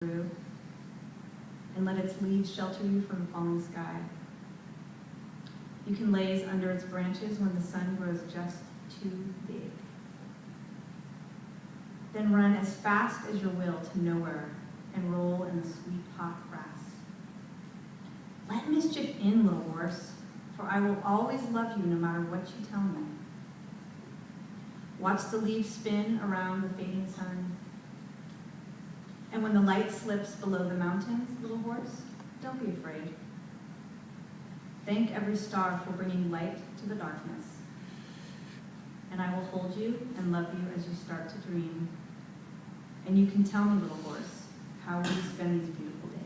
through, and let its leaves shelter you from the falling sky. You can laze under its branches when the sun grows just too big. Then run as fast as your will to nowhere and roll in the sweet hot grass. Let mischief in, little horse, for I will always love you no matter what you tell me. Watch the leaves spin around the fading sun. And when the light slips below the mountains, little horse, don't be afraid. Thank every star for bringing light to the darkness. And I will hold you and love you as you start to dream. And you can tell me, little horse, how we spend these beautiful days.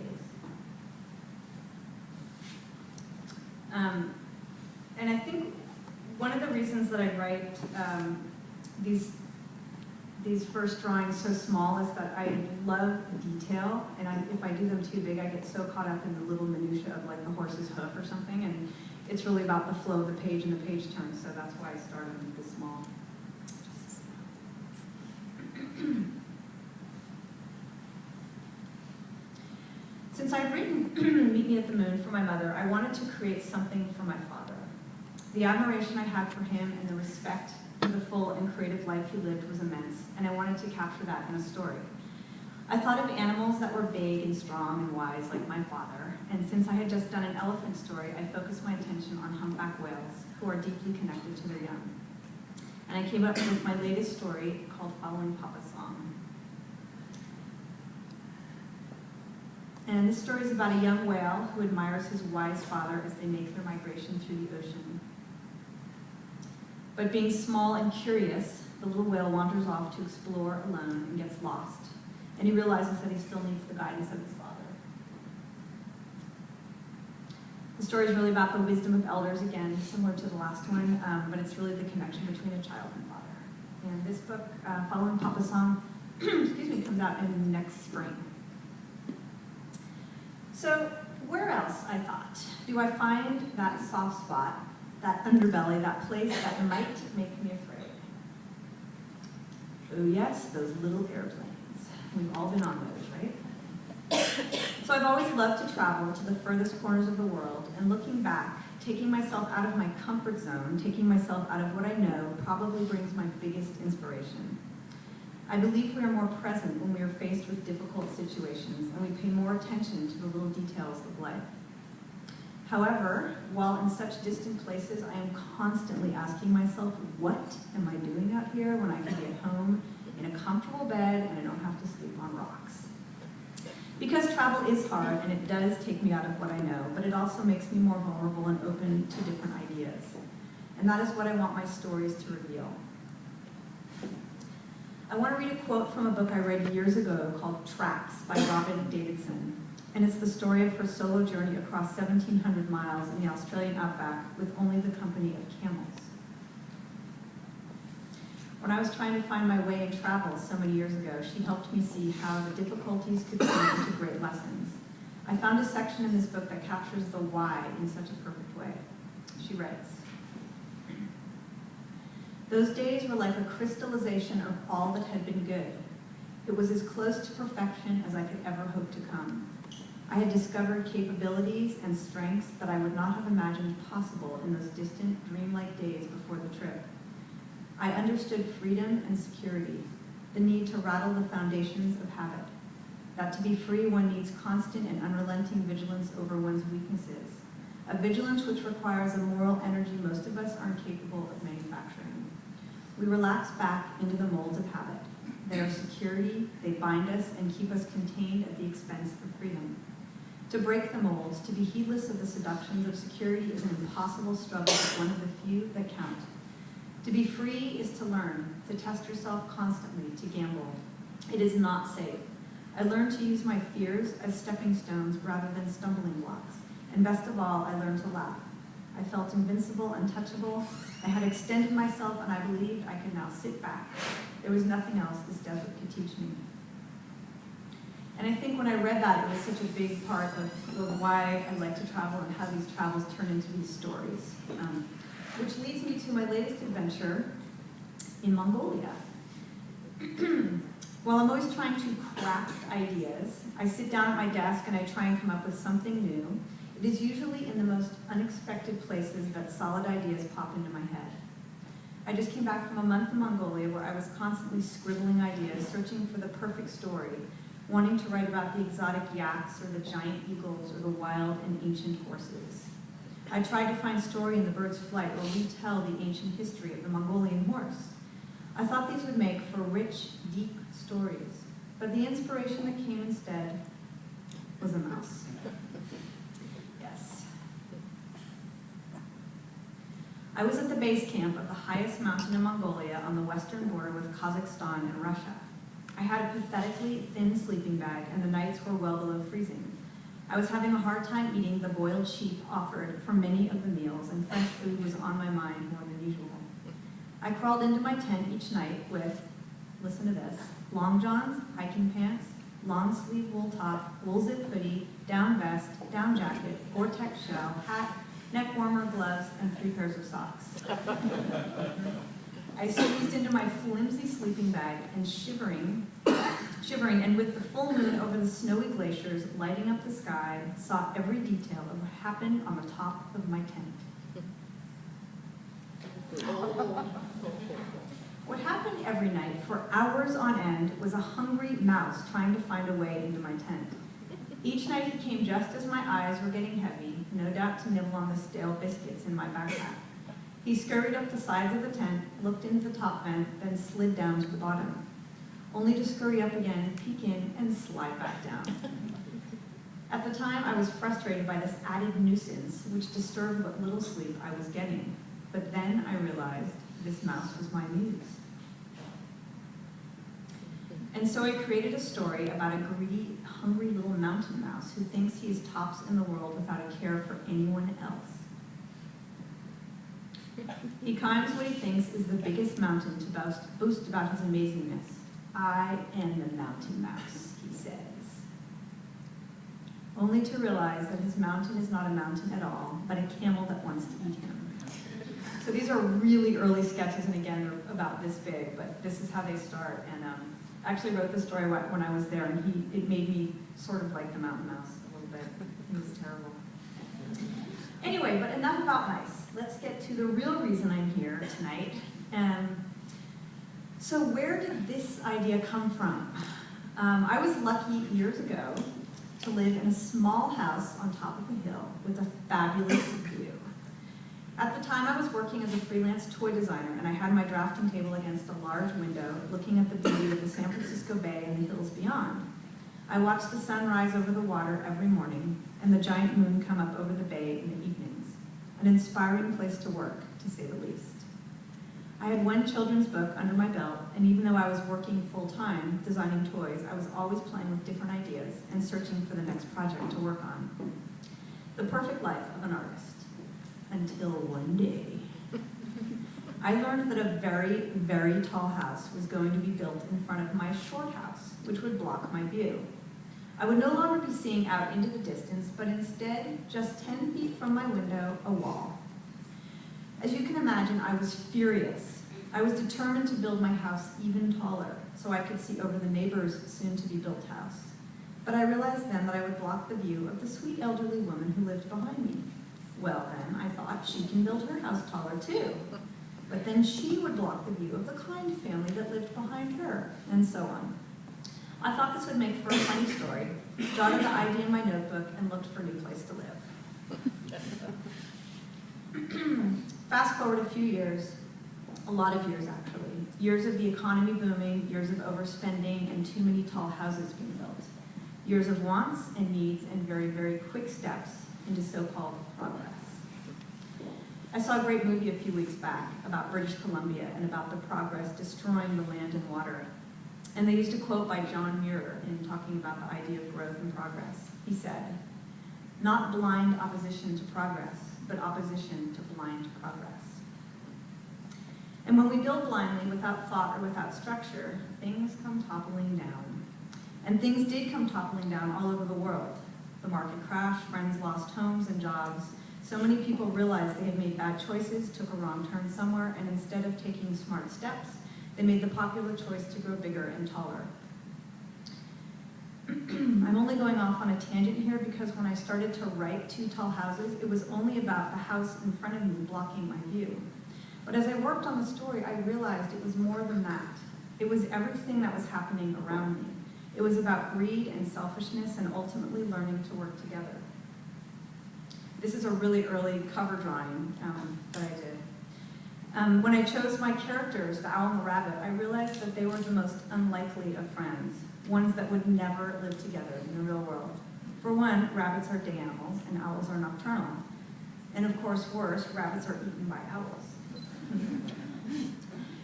And I think one of the reasons that I write these first drawings so small is that I love detail, and if I do them too big, I get so caught up in the little minutia of like the horse's hoof or something, and it's really about the flow of the page and the page turns, so that's why I started with this small. Since I'd written Meet Me at the Moon for my mother, I wanted to create something for my father. The admiration I had for him and the respect for the full and creative life he lived was immense, and I wanted to capture that in a story. I thought of animals that were big and strong and wise like my father, and since I had just done an elephant story, I focused my attention on humpback whales, who are deeply connected to their young. And I came up with my latest story called Following Papa's Song. And this story is about a young whale who admires his wise father as they make their migration through the ocean. But being small and curious, the little whale wanders off to explore alone and gets lost. And he realizes that he still needs the guidance of his father. The story is really about the wisdom of elders, again, similar to the last one, but it's really the connection between a child and father. And this book, Following Papa's Song, excuse me, comes out in next spring. So where else, I thought, do I find that soft spot, that underbelly, that place that might make me afraid? Oh yes, those little airplanes. We've all been on those, right? So I've always loved to travel to the furthest corners of the world, and looking back, taking myself out of my comfort zone, taking myself out of what I know, probably brings my biggest inspiration. I believe we are more present when we are faced with difficult situations, and we pay more attention to the little details of life. However, while in such distant places, I am constantly asking myself, what am I doing out here when I can be at home in a comfortable bed and I don't have to sleep on rocks? Because travel is hard and it does take me out of what I know, but it also makes me more vulnerable and open to different ideas. And that is what I want my stories to reveal. I want to read a quote from a book I read years ago called Tracks by Robin Davidson. And it's the story of her solo journey across 1,700 miles in the Australian outback with only the company of camels. When I was trying to find my way in travel so many years ago, she helped me see how the difficulties could turn into great lessons. I found a section in this book that captures the why in such a perfect way. She writes, "Those days were like a crystallization of all that had been good. It was as close to perfection as I could ever hope to come. I had discovered capabilities and strengths that I would not have imagined possible in those distant, dreamlike days before the trip. I understood freedom and security, the need to rattle the foundations of habit, that to be free one needs constant and unrelenting vigilance over one's weaknesses, a vigilance which requires a moral energy most of us aren't capable of manufacturing. We relax back into the molds of habit. They are security, they bind us and keep us contained at the expense of freedom. To break the molds, to be heedless of the seductions of security is an impossible struggle, but one of the few that count. To be free is to learn, to test yourself constantly, to gamble. It is not safe. I learned to use my fears as stepping stones rather than stumbling blocks. And best of all, I learned to laugh. I felt invincible, untouchable. I had extended myself, and I believed I could now sit back. There was nothing else this desert could teach me." And I think when I read that, it was such a big part of why I like to travel and how these travels turn into these stories. Which leads me to my latest adventure in Mongolia. While I'm always trying to craft ideas, I sit down at my desk and I try and come up with something new. It is usually in the most unexpected places that solid ideas pop into my head. I just came back from a month in Mongolia where I was constantly scribbling ideas, searching for the perfect story, wanting to write about the exotic yaks or the giant eagles or the wild and ancient horses. I tried to find story in the bird's flight or retell the ancient history of the Mongolian horse. I thought these would make for rich, deep stories, but the inspiration that came instead was a mouse. Yes. I was at the base camp of the highest mountain in Mongolia on the western border with Kazakhstan and Russia. I had a pathetically thin sleeping bag, and the nights were well below freezing. I was having a hard time eating the boiled sheep offered for many of the meals, and French food was on my mind more than usual. I crawled into my tent each night with, listen to this, long johns, hiking pants, long sleeve wool top, wool zip hoodie, down vest, down jacket, Gore-Tex shell, hat, neck warmer, gloves, and 3 pairs of socks. I squeezed into my flimsy sleeping bag and shivering, and with the full moon over the snowy glaciers lighting up the sky, saw every detail of what happened on the top of my tent. What happened every night for hours on end was a hungry mouse trying to find a way into my tent. Each night he came just as my eyes were getting heavy, no doubt to nibble on the stale biscuits in my backpack. He scurried up the sides of the tent, looked into the top vent, then slid down to the bottom, only to scurry up again, peek in, and slide back down. At the time, I was frustrated by this added nuisance, which disturbed what little sleep I was getting. But then I realized this mouse was my muse. And so I created a story about a greedy, hungry little mountain mouse who thinks he is tops in the world without a care for anyone else. He climbs what he thinks is the biggest mountain to boast about his amazingness. I am the mountain mouse, he says. Only to realize that his mountain is not a mountain at all, but a camel that wants to eat him. So these are really early sketches, and again, they're about this big, but this is how they start. And I actually wrote the story when I was there, and it made me sort of like the mountain mouse a little bit. It was terrible. Anyway, but enough about mice. Let's get to the real reason I'm here tonight. So where did this idea come from? I was lucky years ago to live in a small house on top of a hill with a fabulous view. At the time, I was working as a freelance toy designer, and I had my drafting table against a large window, looking at the beauty of the San Francisco Bay and the hills beyond. I watched the sun rise over the water every morning, and the giant moon come up over the bay in the evenings. An inspiring place to work, to say the least. I had one children's book under my belt, and even though I was working full-time designing toys, I was always playing with different ideas and searching for the next project to work on. The perfect life of an artist. Until one day, I learned that a very, very tall house was going to be built in front of my short house, which would block my view. I would no longer be seeing out into the distance, but instead, just 10 feet from my window, a wall. As you can imagine, I was furious. I was determined to build my house even taller, so I could see over the neighbor's soon-to-be-built house. But I realized then that I would block the view of the sweet elderly woman who lived behind me. Well then, I thought, she can build her house taller too. But then she would block the view of the kind family that lived behind her, and so on. I thought this would make for a funny story, jotted the idea in my notebook, and looked for a new place to live. Fast forward a few years, a lot of years actually, years of the economy booming, years of overspending, and too many tall houses being built. Years of wants and needs and very, very quick steps into so-called progress. I saw a great movie a few weeks back about British Columbia and about the progress destroying the land and water. And they used a quote by John Muir in talking about the idea of growth and progress. He said, "Not blind opposition to progress, but opposition to blind progress." And when we build blindly without thought or without structure, things come toppling down. And things did come toppling down all over the world. The market crashed, friends lost homes and jobs. So many people realized they had made bad choices, took a wrong turn somewhere, and instead of taking smart steps, they made the popular choice to grow bigger and taller. I'm only going off on a tangent here because when I started to write Two Tall Houses, it was only about the house in front of me blocking my view. But as I worked on the story, I realized it was more than that. It was everything that was happening around me. It was about greed and selfishness and ultimately learning to work together. This is a really early cover drawing that I did. When I chose my characters, the owl and the rabbit, I realized that they were the most unlikely of friends, ones that would never live together in the real world. For one, rabbits are day animals and owls are nocturnal. And of course, worse, rabbits are eaten by owls.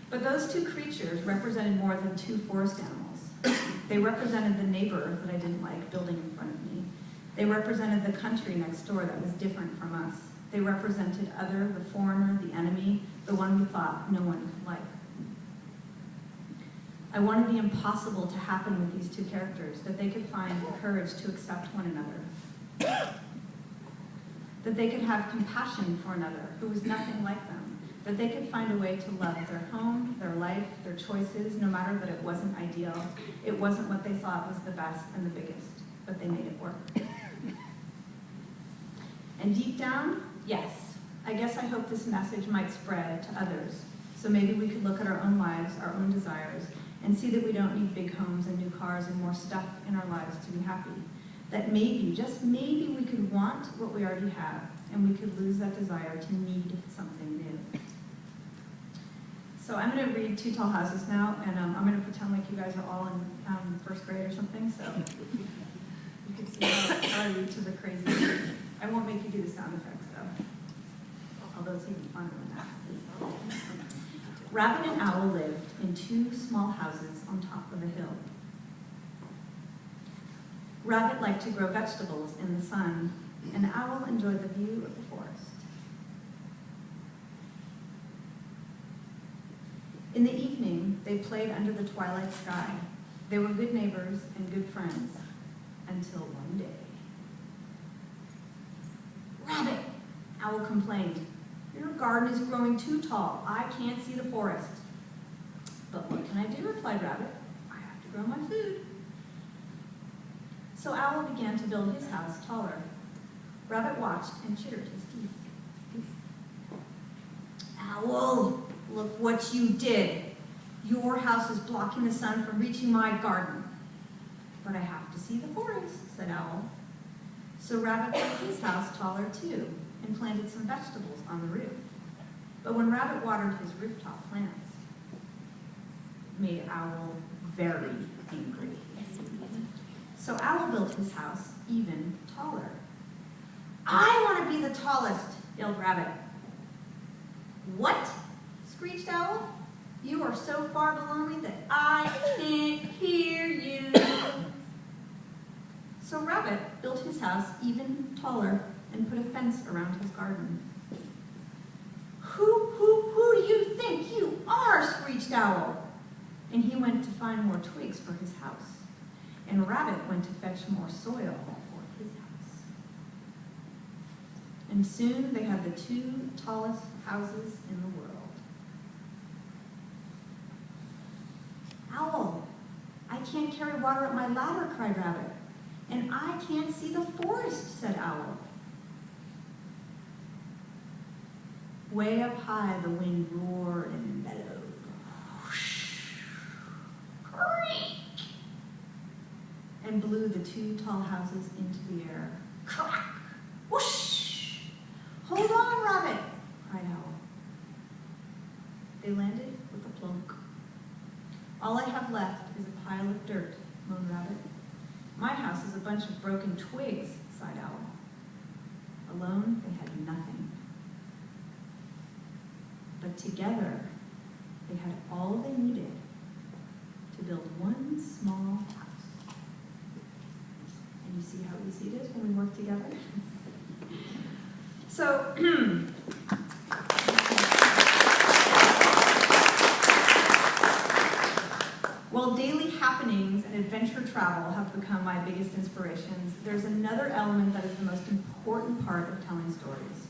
But those two creatures represented more than two forest animals. They represented the neighbor that I didn't like building in front of me. They represented the country next door that was different from us. They represented other, the foreigner, the enemy, the one we thought no one could like. I wanted the impossible to happen with these two characters, that they could find the courage to accept one another. That they could have compassion for another who was nothing like them. That they could find a way to love their home, their life, their choices, no matter that it wasn't ideal. It wasn't what they thought was the best and the biggest, but they made it work. And deep down, yes, I guess I hope this message might spread to others. So maybe we could look at our own lives, our own desires, and see that we don't need big homes and new cars and more stuff in our lives to be happy. That maybe, just maybe, we could want what we already have, and we could lose that desire to need something new. So I'm going to read Two Tall Houses now, and I'm going to pretend like you guys are all in first grade or something, so you can see how I read to the crazy things. I won't make you do the sound effects, though, although it's even funner than that. Rabbit and Owl lived in two small houses on top of a hill. Rabbit liked to grow vegetables in the sun, and Owl enjoyed the view of the forest. In the evening, they played under the twilight sky. They were good neighbors and good friends, until one day. Rabbit, Owl complained. Your garden is growing too tall. I can't see the forest. But what can I do, replied Rabbit. I have to grow my food. So Owl began to build his house taller. Rabbit watched and chittered his teeth. Owl, look what you did. Your house is blocking the sun from reaching my garden. But I have to see the forest, said Owl. So Rabbit built his house taller too, and planted some vegetables on the roof. But when Rabbit watered his rooftop plants, it made Owl very angry. So Owl built his house even taller. I want to be the tallest, yelled Rabbit. What? Screeched Owl. You are so far below me that I can't hear you. So Rabbit built his house even taller and put a fence around his garden. Who do you think you are? Screeched Owl. And he went to find more twigs for his house. And Rabbit went to fetch more soil for his house. And soon they had the two tallest houses in the world. Owl, I can't carry water up my ladder, cried Rabbit. And I can't see the forest, said Owl. Way up high, the wind roared and bellowed. Creak! And blew the two tall houses into the air. Crack! Whoosh! Hold on, Rabbit, cried Owl. They landed with a plunk. All I have left is a pile of dirt, moaned Rabbit. My house is a bunch of broken twigs, sighed Owl. Alone, they had nothing. But together, they had all they needed to build one small house. And you see how easy it is when we work together? So, while daily happenings and adventure travel have become my biggest inspirations, there's another element that is the most important part of telling stories.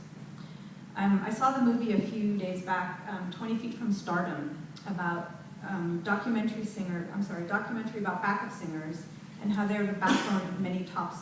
I saw the movie a few days back, 20 Feet from Stardom, about documentary about backup singers and how they are the backbone of many top